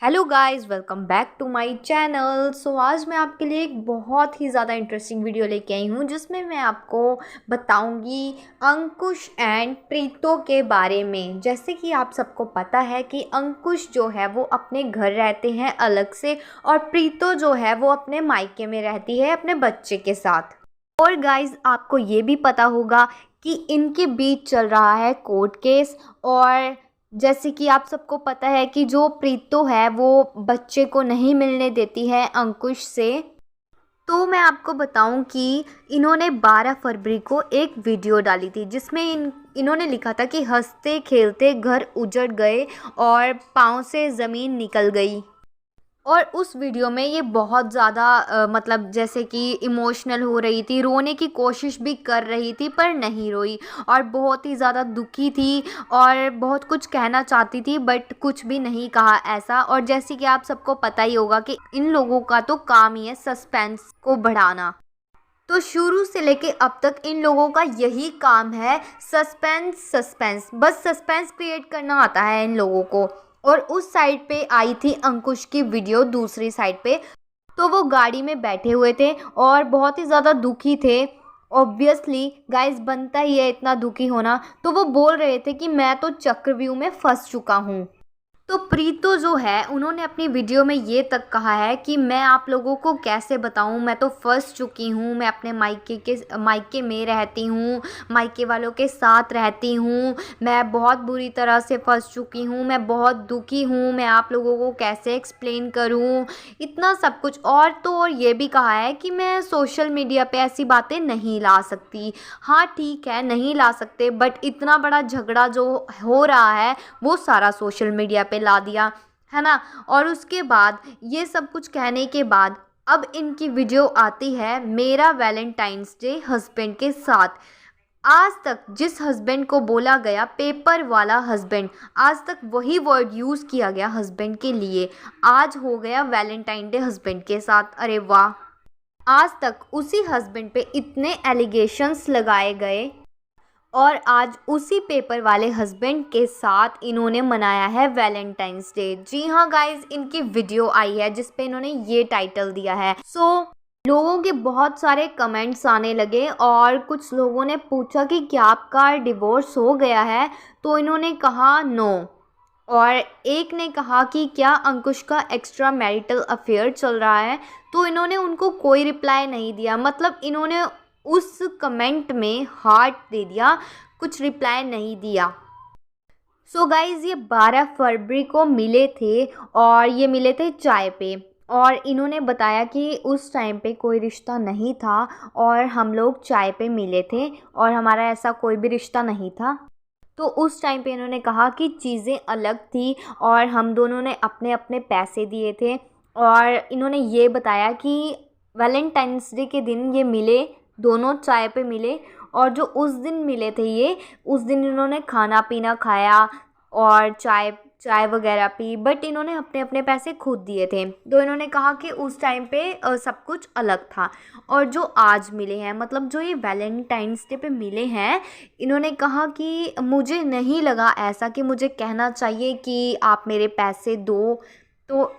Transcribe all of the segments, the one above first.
Hello guys, welcome back to my channel. आज मैं आपके लिए एक बहुत ही ज़्यादा इंटरेस्टिंग वीडियो लेके आई हूँ जिसमें मैं आपको बताऊँगी अंकुश एंड प्रीतो के बारे में। जैसे कि आप सबको पता है कि अंकुश जो है वो अपने घर रहते हैं अलग से, और प्रीतो जो है वो अपने मायके में रहती है अपने बच्चे के साथ। और गाइस, आपको ये भी पता होगा कि इनके बीच चल रहा है कोर्ट केस। और जैसे कि आप सबको पता है कि जो प्रीतो है वो बच्चे को नहीं मिलने देती है अंकुश से। तो मैं आपको बताऊं कि इन्होंने 12 फरवरी को एक वीडियो डाली थी जिसमें इन्होंने लिखा था कि हंसते खेलते घर उजड़ गए और पाँव से ज़मीन निकल गई। और उस वीडियो में ये बहुत ज़्यादा मतलब जैसे कि इमोशनल हो रही थी, रोने की कोशिश भी कर रही थी पर नहीं रोई, और बहुत ही ज़्यादा दुखी थी और बहुत कुछ कहना चाहती थी बट कुछ भी नहीं कहा ऐसा। और जैसे कि आप सबको पता ही होगा कि इन लोगों का तो काम ही है सस्पेंस को बढ़ाना। तो शुरू से लेके अब तक इन लोगों का यही काम है, सस्पेंस सस्पेंस, बस सस्पेंस क्रिएट करना आता है इन लोगों को। और उस साइड पे आई थी अंकुश की वीडियो, दूसरी साइड पे तो वो गाड़ी में बैठे हुए थे और बहुत ही ज़्यादा दुखी थे। ऑब्वियसली गाइस, बनता ही है इतना दुखी होना। तो वो बोल रहे थे कि मैं तो चक्रव्यूह में फंस चुका हूँ। तो प्रीतो जो है उन्होंने अपनी वीडियो में ये तक कहा है कि मैं आप लोगों को कैसे बताऊं, मैं तो फंस चुकी हूं, मैं अपने मायके में रहती हूं, मायके वालों के साथ रहती हूं, मैं बहुत बुरी तरह से फंस चुकी हूं, मैं बहुत दुखी हूं, मैं आप लोगों को कैसे एक्सप्लेन करूं, इतना सब कुछ। और तो और ये भी कहा है कि मैं सोशल मीडिया पे ऐसी बातें नहीं ला सकती। हाँ ठीक है, नहीं ला सकते, बट इतना बड़ा झगड़ा जो हो रहा है वो सारा सोशल मीडिया पे ला दिया है ना। और उसके बाद ये सब कुछ कहने के बाद अब इनकी वीडियो आती है मेरा वैलेंटाइंस डे हस्बैंड के साथ। आज तक जिस हस्बैंड को बोला गया पेपर वाला हस्बैंड, आज तक वही वर्ड यूज़ किया गया हस्बैंड के लिए। आज हो गया वैलेंटाइन डे हस्बैंड के साथ। अरे वाह! आज तक उसी हस्बैंड पे इतने एलिगेशंस लगाए गए और आज उसी पेपर वाले हस्बैंड के साथ इन्होंने मनाया है वैलेंटाइंस डे। जी हाँ गाइज, इनकी वीडियो आई है जिस पे इन्होंने ये टाइटल दिया है। लोगों के बहुत सारे कमेंट्स आने लगे और कुछ लोगों ने पूछा कि क्या आपका डिवोर्स हो गया है, तो इन्होंने कहा नो। और एक ने कहा कि क्या अंकुश का एक्स्ट्रा मैरिटल अफेयर चल रहा है, तो इन्होंने उनको कोई रिप्लाई नहीं दिया। मतलब इन्होंने उस कमेंट में हार्ट दे दिया, कुछ रिप्लाई नहीं दिया। गाइज, ये 12 फरवरी को मिले थे और ये मिले थे चाय पे। और इन्होंने बताया कि उस टाइम पे कोई रिश्ता नहीं था और हम लोग चाय पे मिले थे और हमारा ऐसा कोई भी रिश्ता नहीं था। तो उस टाइम पे इन्होंने कहा कि चीज़ें अलग थी और हम दोनों ने अपने अपने पैसे दिए थे। और इन्होंने ये बताया कि वैलेंटाइंस डे के दिन ये मिले, दोनों चाय पे मिले। और जो उस दिन मिले थे ये, उस दिन इन्होंने खाना पीना खाया और चाय चाय वगैरह पी, बट इन्होंने अपने अपने पैसे खुद दिए थे। तो इन्होंने कहा कि उस टाइम पे सब कुछ अलग था। और जो आज मिले हैं, मतलब जो ये वैलेंटाइंस डे पे मिले हैं, इन्होंने कहा कि मुझे नहीं लगा ऐसा कि मुझे कहना चाहिए कि आप मेरे पैसे दो। तो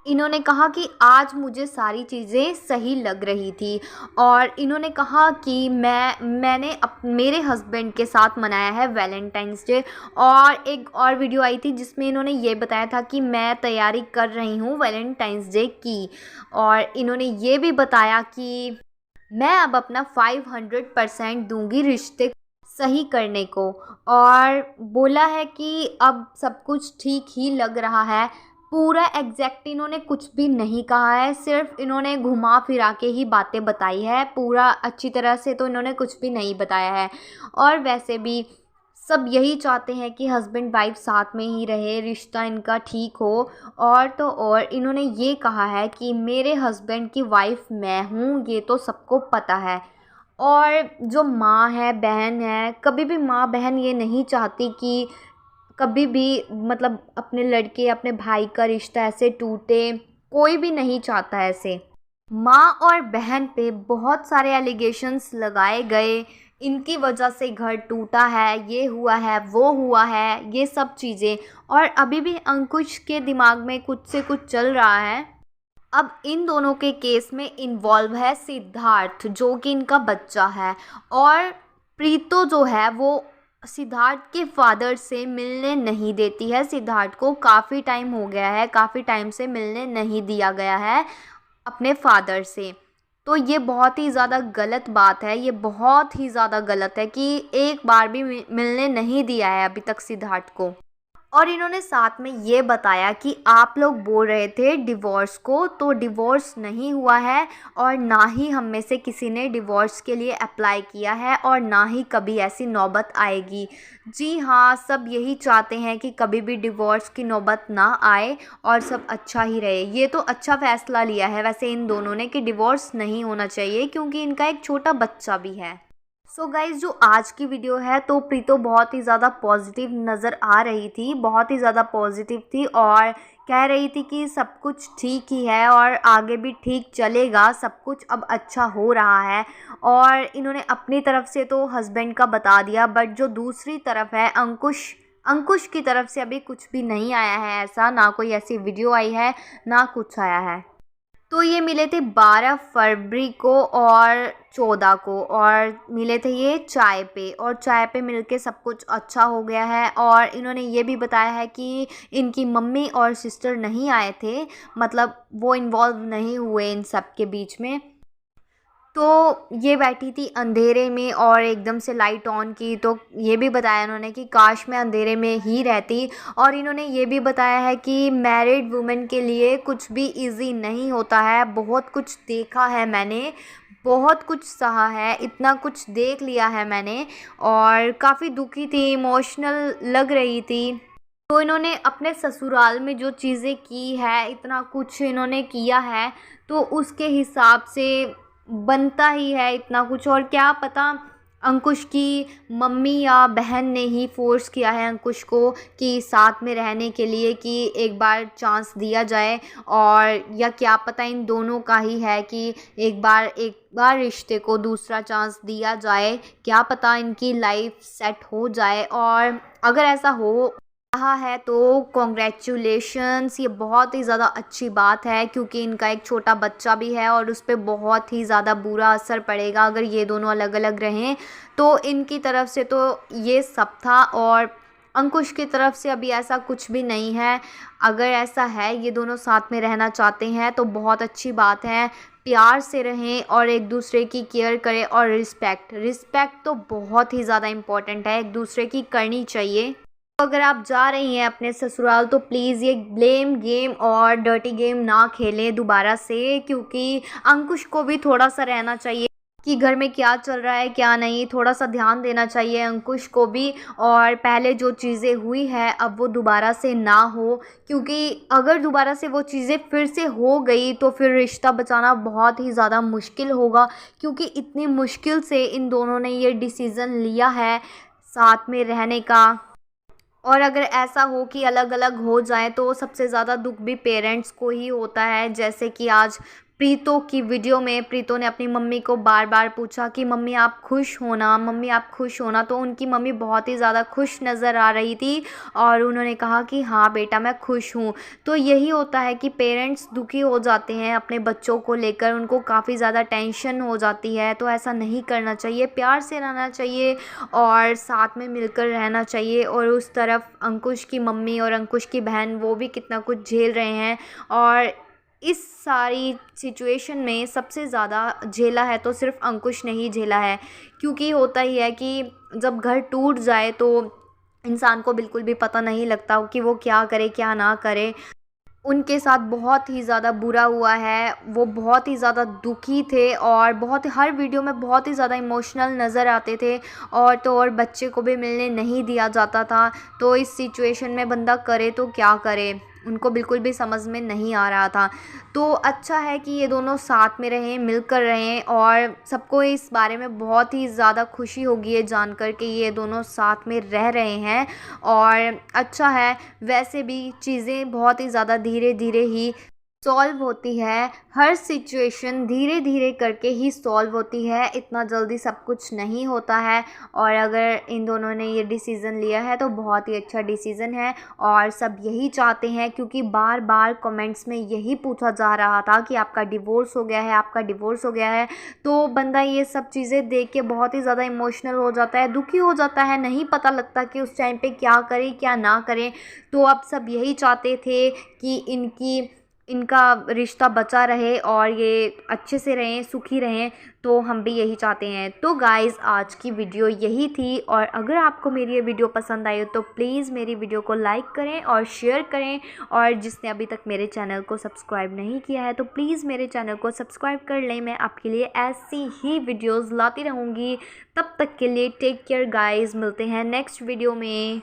इन्होंने कहा कि आज मुझे सारी चीज़ें सही लग रही थी। और इन्होंने कहा कि मैंने मेरे हस्बैंड के साथ मनाया है वैलेंटाइंस डे। और एक और वीडियो आई थी जिसमें इन्होंने ये बताया था कि मैं तैयारी कर रही हूँ वैलेंटाइंस डे की। और इन्होंने ये भी बताया कि मैं अब अपना 500% दूंगी रिश्ते सही करने को। और बोला है कि अब सब कुछ ठीक ही लग रहा है। पूरा एग्जैक्ट इन्होंने कुछ भी नहीं कहा है, सिर्फ इन्होंने घुमा फिरा के ही बातें बताई है। पूरा अच्छी तरह से तो इन्होंने कुछ भी नहीं बताया है। और वैसे भी सब यही चाहते हैं कि हस्बैंड वाइफ साथ में ही रहे, रिश्ता इनका ठीक हो। और तो और इन्होंने ये कहा है कि मेरे हस्बैंड की वाइफ मैं हूँ, ये तो सबको पता है। और जो माँ है, बहन है, कभी भी माँ बहन ये नहीं चाहती कि कभी भी मतलब अपने लड़के अपने भाई का रिश्ता ऐसे टूटे, कोई भी नहीं चाहता ऐसे। माँ और बहन पे बहुत सारे एलिगेशंस लगाए गए इनकी वजह से घर टूटा है, ये हुआ है, वो हुआ है, ये सब चीज़ें। और अभी भी अंकुश के दिमाग में कुछ से कुछ चल रहा है। अब इन दोनों के केस में इन्वॉल्व है सिद्धार्थ, जो कि इनका बच्चा है। और प्रीतो जो है वो सिद्धार्थ के फादर से मिलने नहीं देती है। सिद्धार्थ को काफ़ी टाइम हो गया है, काफ़ी टाइम से मिलने नहीं दिया गया है अपने फादर से। तो ये बहुत ही ज़्यादा गलत बात है, ये बहुत ही ज़्यादा गलत है कि एक बार भी मिलने नहीं दिया है अभी तक सिद्धार्थ को। और इन्होंने साथ में ये बताया कि आप लोग बोल रहे थे डिवोर्स को, तो डिवोर्स नहीं हुआ है और ना ही हम में से किसी ने डिवोर्स के लिए अप्लाई किया है और ना ही कभी ऐसी नौबत आएगी। जी हाँ, सब यही चाहते हैं कि कभी भी डिवोर्स की नौबत ना आए और सब अच्छा ही रहे। ये तो अच्छा फैसला लिया है वैसे इन दोनों ने कि डिवोर्स नहीं होना चाहिए, क्योंकि इनका एक छोटा बच्चा भी है। सो गाइज़, जो आज की वीडियो है तो प्रीतो बहुत ही ज़्यादा पॉजिटिव नज़र आ रही थी, बहुत ही ज़्यादा पॉजिटिव थी और कह रही थी कि सब कुछ ठीक ही है और आगे भी ठीक चलेगा, सब कुछ अब अच्छा हो रहा है। और इन्होंने अपनी तरफ से तो हस्बैंड का बता दिया, बट जो दूसरी तरफ है अंकुश की तरफ से अभी कुछ भी नहीं आया है ऐसा, ना कोई ऐसी वीडियो आई है ना कुछ आया है। तो ये मिले थे 12 फरवरी को और 14 को, और मिले थे ये चाय पे, और चाय पे मिलके सब कुछ अच्छा हो गया है। और इन्होंने ये भी बताया है कि इनकी मम्मी और सिस्टर नहीं आए थे, मतलब वो इन्वॉल्व नहीं हुए इन सब के बीच में। तो ये बैठी थी अंधेरे में और एकदम से लाइट ऑन की, तो ये भी बताया इन्होंने कि काश मैं अंधेरे में ही रहती। और इन्होंने ये भी बताया है कि मैरिड वुमेन के लिए कुछ भी इजी नहीं होता है, बहुत कुछ देखा है मैंने, बहुत कुछ सहा है, इतना कुछ देख लिया है मैंने। और काफ़ी दुखी थी, इमोशनल लग रही थी। तो इन्होंने अपने ससुराल में जो चीज़ें की है, इतना कुछ इन्होंने किया है, तो उसके हिसाब से बनता ही है इतना कुछ। और क्या पता अंकुश की मम्मी या बहन ने ही फोर्स किया है अंकुश को कि साथ में रहने के लिए, कि एक बार चांस दिया जाए। और या क्या पता इन दोनों का ही है कि एक बार रिश्ते को दूसरा चांस दिया जाए, क्या पता इनकी लाइफ सेट हो जाए। और अगर ऐसा हो रहा है तो कॉन्ग्रेचुलेशंस, ये बहुत ही ज़्यादा अच्छी बात है, क्योंकि इनका एक छोटा बच्चा भी है और उस पर बहुत ही ज़्यादा बुरा असर पड़ेगा अगर ये दोनों अलग अलग रहें। तो इनकी तरफ से तो ये सब था, और अंकुश की तरफ से अभी ऐसा कुछ भी नहीं है। अगर ऐसा है, ये दोनों साथ में रहना चाहते हैं तो बहुत अच्छी बात है, प्यार से रहें और एक दूसरे की केयर करें। और रिस्पेक्ट तो बहुत ही ज़्यादा इम्पॉर्टेंट है, एक दूसरे की करनी चाहिए। तो अगर आप जा रही हैं अपने ससुराल तो प्लीज़ ये ब्लेम गेम और डर्टी गेम ना खेलें दोबारा से, क्योंकि अंकुश को भी थोड़ा सा रहना चाहिए कि घर में क्या चल रहा है क्या नहीं, थोड़ा सा ध्यान देना चाहिए अंकुश को भी। और पहले जो चीज़ें हुई है अब वो दोबारा से ना हो, क्योंकि अगर दोबारा से वो चीज़ें फिर से हो गई तो फिर रिश्ता बचाना बहुत ही ज़्यादा मुश्किल होगा, क्योंकि इतनी मुश्किल से इन दोनों ने ये डिसीज़न लिया है साथ में रहने का। और अगर ऐसा हो कि अलग अलग हो जाएं तो सबसे ज़्यादा दुख भी पेरेंट्स को ही होता है। जैसे कि आज प्रीतो की वीडियो में प्रीतो ने अपनी मम्मी को बार बार पूछा कि मम्मी आप खुश हो ना, मम्मी आप खुश हो ना, तो उनकी मम्मी बहुत ही ज़्यादा खुश नज़र आ रही थी और उन्होंने कहा कि हाँ बेटा मैं खुश हूँ। तो यही होता है कि पेरेंट्स दुखी हो जाते हैं अपने बच्चों को लेकर, उनको काफ़ी ज़्यादा टेंशन हो जाती है। तो ऐसा नहीं करना चाहिए, प्यार से रहना चाहिए और साथ में मिलकर रहना चाहिए। और उस तरफ अंकुश की मम्मी और अंकुश की बहन, वो भी कितना कुछ झेल रहे हैं। और इस सारी सिचुएशन में सबसे ज़्यादा झेला है तो सिर्फ अंकुश ने ही झेला है, क्योंकि होता ही है कि जब घर टूट जाए तो इंसान को बिल्कुल भी पता नहीं लगता कि वो क्या करे क्या ना करे। उनके साथ बहुत ही ज़्यादा बुरा हुआ है, वो बहुत ही ज़्यादा दुखी थे और हर वीडियो में बहुत ही ज़्यादा इमोशनल नज़र आते थे। और तो और बच्चे को भी मिलने नहीं दिया जाता था। तो इस सिचुएशन में बंदा करे तो क्या करे, उनको बिल्कुल भी समझ में नहीं आ रहा था। तो अच्छा है कि ये दोनों साथ में रहें, मिलकर रहें, और सबको इस बारे में बहुत ही ज़्यादा खुशी होगी ये जानकर कि ये दोनों साथ में रह रहे हैं। और अच्छा है, वैसे भी चीज़ें बहुत ही ज़्यादा धीरे धीरे ही सॉल्व होती है। हर सिचुएशन धीरे धीरे करके ही सॉल्व होती है, इतना जल्दी सब कुछ नहीं होता है। और अगर इन दोनों ने ये डिसीज़न लिया है तो बहुत ही अच्छा डिसीज़न है और सब यही चाहते हैं, क्योंकि बार बार कमेंट्स में यही पूछा जा रहा था कि आपका डिवोर्स हो गया है, आपका डिवोर्स हो गया है। तो बंदा ये सब चीज़ें देख के बहुत ही ज़्यादा इमोशनल हो जाता है, दुखी हो जाता है, नहीं पता लगता कि उस टाइम पे क्या करें क्या ना करें। तो अब सब यही चाहते थे कि इनका रिश्ता बचा रहे और ये अच्छे से रहें, सुखी रहें। तो हम भी यही चाहते हैं। तो गाइज़, आज की वीडियो यही थी और अगर आपको मेरी ये वीडियो पसंद आई हो तो प्लीज़ मेरी वीडियो को लाइक करें और शेयर करें। और जिसने अभी तक मेरे चैनल को सब्सक्राइब नहीं किया है तो प्लीज़ मेरे चैनल को सब्सक्राइब कर लें। मैं आपके लिए ऐसी ही वीडियोज़ लाती रहूँगी। तब तक के लिए टेक केयर गाइज़, मिलते हैं नेक्स्ट वीडियो में।